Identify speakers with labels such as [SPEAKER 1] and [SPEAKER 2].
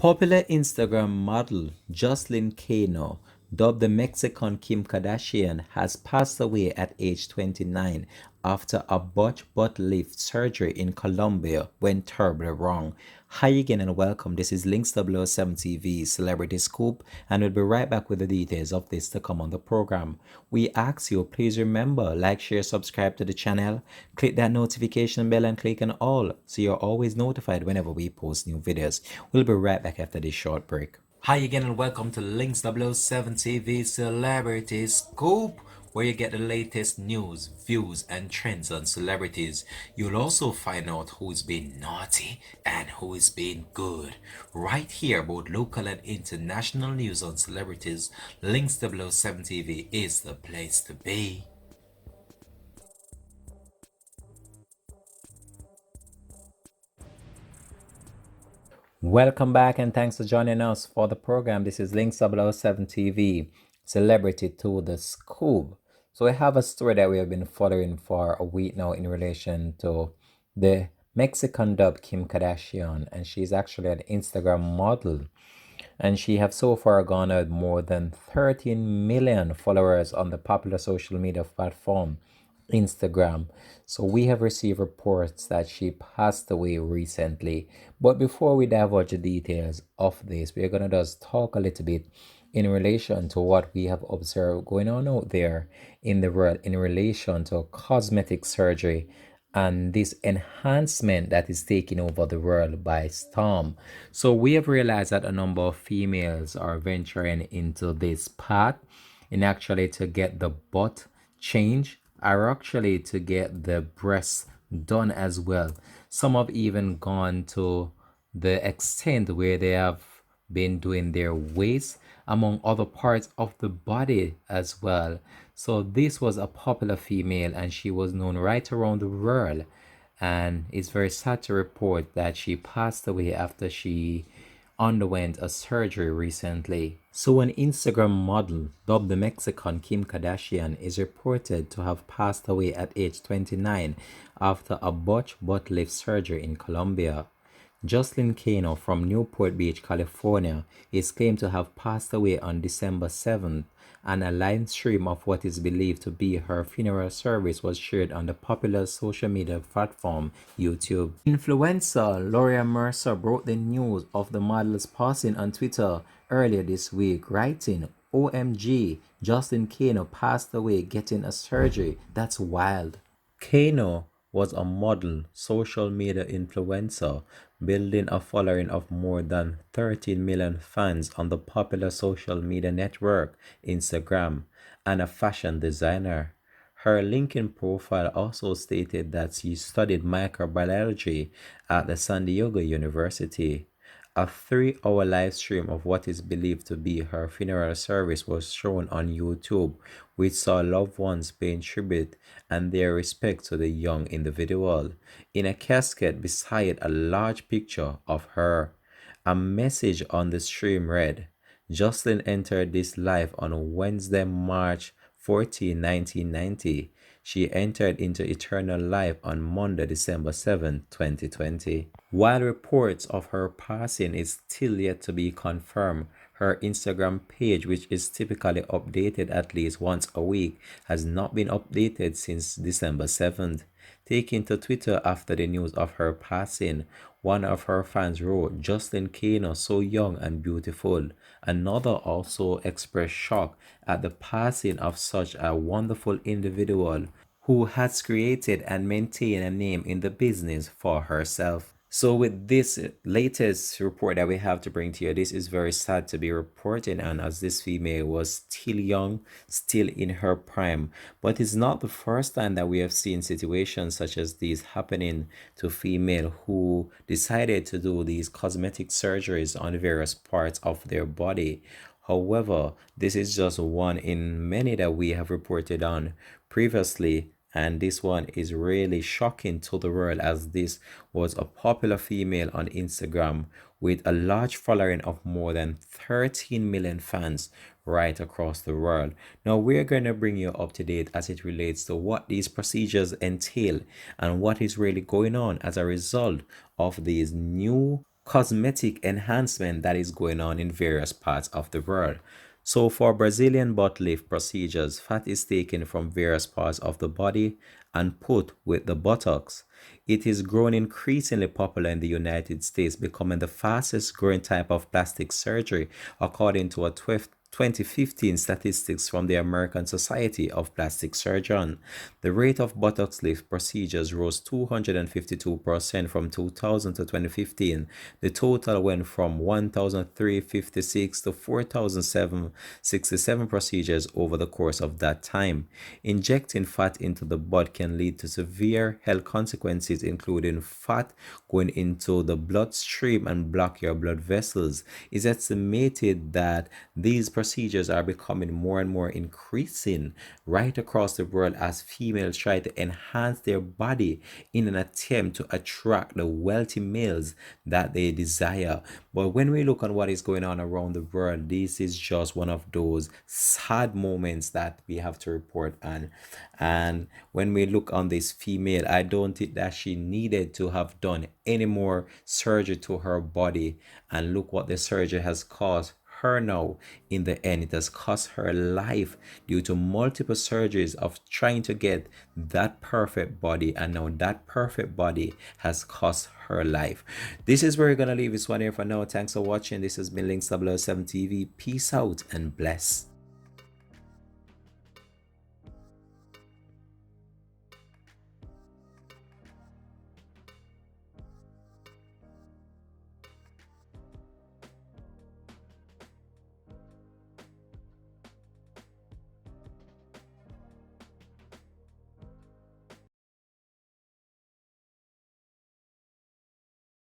[SPEAKER 1] Popular Instagram model Joselyn Cano, dubbed the Mexican Kim Kardashian, has passed away at age 29 after a botched butt lift surgery in Colombia went terribly wrong. Hi again and welcome. This is Links 007 TV Celebrity Scoop, and we'll be right back with the details of this to come on the program. We ask you, please remember, like, share, subscribe to the channel, click that notification bell and click on all so you're always notified whenever we post new videos. We'll be right back after this short break. Hi again and welcome to Links 007 TV Celebrity Scoop, where you get the latest news, views, and trends on celebrities. You'll also find out who's been naughty and who is being good. Right here, both local and international news on celebrities, Links 007 TV is the place to be. Welcome back and thanks for joining us for the program. This is Links 007 TV, Celebrity to the Scoop. So we have a story that we have been following for a week now in relation to the Mexican dub Kim Kardashian, and she's actually an Instagram model. And she have so far garnered more than 13 million followers on the popular social media platform Instagram. So we have received reports that she passed away recently. But before we divulge the details of this, we're gonna just talk a little bit in relation to what we have observed going on out there in the world in relation to cosmetic surgery and this enhancement that is taking over the world by storm. So we have realized that a number of females are venturing into this path in actually to get the butt change or actually to get the breasts done as well. Some have even gone to the extent where they have been doing their waist among other parts of the body as well. So this was a popular female and she was known right around the world, and it's very sad to report that she passed away after she underwent a surgery recently. So an Instagram model dubbed the Mexican Kim Kardashian is reported to have passed away at age 29 after a botched butt lift surgery in Colombia. Joselyn Cano from Newport Beach, California, is claimed to have passed away on December 7th, and a live stream of what is believed to be her funeral service was shared on the popular social media platform YouTube. Influencer Laura Mercer broke the news of the model's passing on Twitter earlier this week, writing, "OMG, Joselyn Cano passed away getting a surgery. That's wild." Kano was a model, social media influencer, building a following of more than 13 million fans on the popular social media network Instagram, and a fashion designer. Her LinkedIn profile also stated that she studied microbiology at the San Diego University. A 3 hour live stream of what is believed to be her funeral service was shown on YouTube, which saw loved ones paying tribute and their respect to the young individual. In a casket beside a large picture of her, a message on the stream read, "Jocelyn entered this life on Wednesday, March 14, 1990. She entered into eternal life on Monday, December 7, 2020. While reports of her passing is still yet to be confirmed, her Instagram page, which is typically updated at least once a week, has not been updated since December 7th. Taking to Twitter after the news of her passing, one of her fans wrote, "Jocelyn Cano, so young and beautiful." Another also expressed shock at the passing of such a wonderful individual who has created and maintained a name in the business for herself. So with this latest report that we have to bring to you, this is very sad to be reporting on, as this female was still young, still in her prime. But it's not the first time that we have seen situations such as these happening to female who decided to do these cosmetic surgeries on various parts of their body. However, this is just one in many that we have reported on previously, and this one is really shocking to the world, as this was a popular female on Instagram with a large following of more than 13 million fans right across the world. Now we're going to bring you up to date as it relates to what these procedures entail and what is really going on as a result of these new cosmetic enhancement that is going on in various parts of the world. So, for Brazilian butt lift procedures, fat is taken from various parts of the body and put with the buttocks. It is grown increasingly popular in the United States, becoming the fastest growing type of plastic surgery, according to a 2015 statistics from the American Society of Plastic Surgeons. The rate of buttocks lift procedures rose 252% from 2000 to 2015. The total went from 1,356 to 4,767 procedures over the course of that time. Injecting fat into the butt can lead to severe health consequences, including fat going into the bloodstream and block your blood vessels. It's estimated that these procedures are becoming more and more increasing right across the world as females try to enhance their body in an attempt to attract the wealthy males that they desire. But when we look on what is going on around the world, this is just one of those sad moments that we have to report on. And when we look on this female, I don't think that she needed to have done any more surgery to her body. And look what the surgery has caused her now. In the end, it has cost her life due to multiple surgeries of trying to get that perfect body, and now that perfect body has cost her life. This is where we're gonna leave this one here for now. Thanks for watching. This has been Links 007 TV. Peace out and bless.